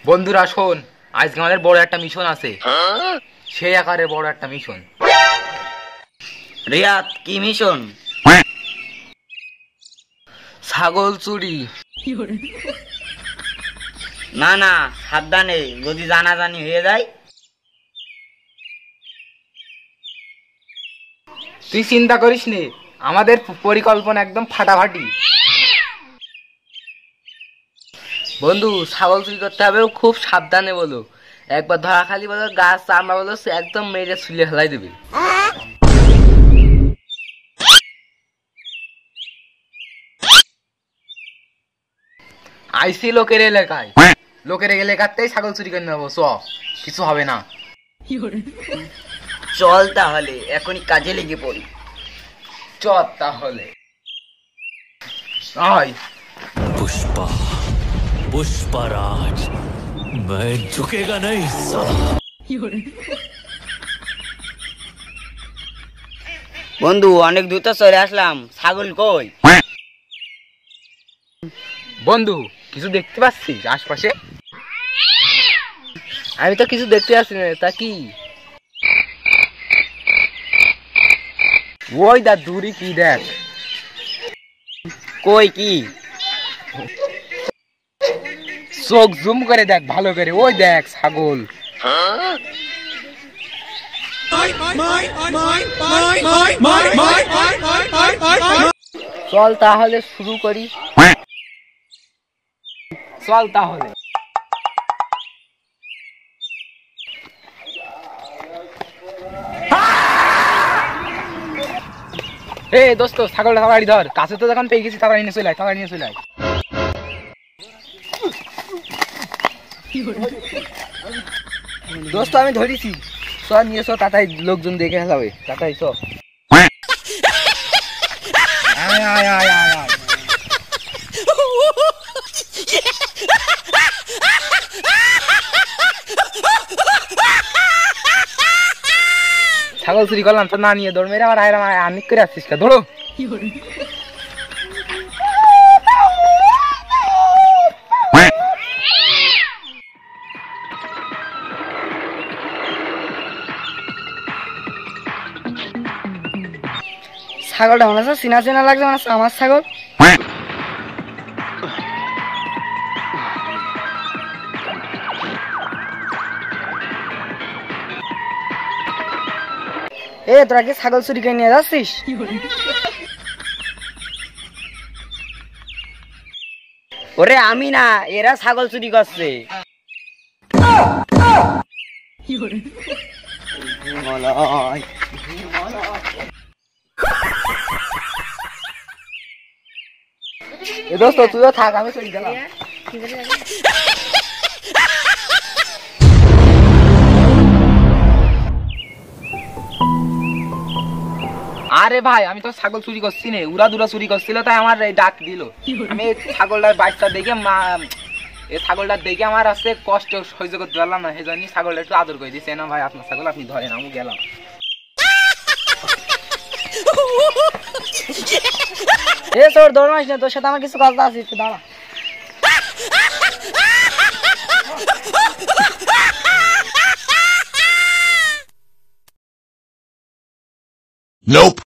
বন্ধুরা শোন, আজকে আমাদের বড় একটা মিশন আছে। সেই আকারে বড় একটা মিশন। রিয়াদ, কি মিশন? ছাগল চুরি। না না, সাবধানে, যদি জানাজানি হয়ে যায়। তুই চিন্তা করিস নে, আমাদের পরিকল্পনা একদম ফাটাফাটি। বন্ধু, ছাগল চুরি করতে হবে, খুব সাবধানে বলো। একবার ধরা খালি বলো, গাছ চামড়া বলো, একদম মেরে ছুলে ফেলাই দেবে। আইসি লোকের এলাকায়, লোকের এলাকাতেই ছাগল চুরি করে নেবো। চ, কিছু হবে না। চল তাহলে এখনই কাজে লেগে পড়ি। চল তাহলে। আয় पुष्पा पुष्पराज, मैं झुकेगा नहीं साला। বন্ধু, অনেক দ্রুত চলে আসলাম। ছাগল কই? বন্ধু, কিছু দেখতে পাচ্ছিস আশপাশে? আমি তো কিছু দেখতে পাচ্ছি না। তা কি? ওই দা দূরে কি দেখ। কই কি? চোখ জুম করে দেখ ভালো করে। ওই দেখ ছাগল। চল তাহলে শুরু করি। চল তাহলে। এ দোস্ত, ছাগলটা তাড়াতাড়ি ধর। কাছে তো যখন পেয়ে গেছি, তাড়াতাড়ি নিয়ে চলে আয়, তাড়াতাড়ি নিয়ে চলে আয়। দোস্ত, আমি ধরেছি। সব নিয়ে এসো, তাড়াতাড়ি লোকজন দেখে ফেলাবে। তাড়াতাড়ি সব। আয় আয় আয় আয় আয়। ছাগল চুরি করলাম তো না নিয়ে দৌড় মেরে আমার আয়রা আনিক করে আসছিস কা? ধরো। ছাগলটা মনে হচ্ছে চিনা চেনা লাগছে, মনে হচ্ছে আমার ছাগল। এ, তোরা কি ছাগল চুরি করে নিয়ে যাচ্ছিস? ওরে আমি না, এরা ছাগল চুরি করছে। এ দোস্ত, তুইও থাক, আমি চলে গেলাম। আরে ভাই, আমি তো ছাগল চুরি করছি না, উড়া দুরা চুরি করছিল, তাই আমার এই ডাক দিল। আমি ছাগলটার বাচ্চা দেখে এই ছাগলটা দেখে আমার আসতে কষ্ট সহ্য করতে পারলাম না, সেই জন্য ছাগলটা একটু আদর করে দিচ্ছে। না ভাই, আপনার ছাগল, আপনি ধরেন, আমি গেলাম। এ তোর দৌড় মাস না, তোর সাথে আমার কিছু কথা আছে, একটু দাঁড়া। Nope.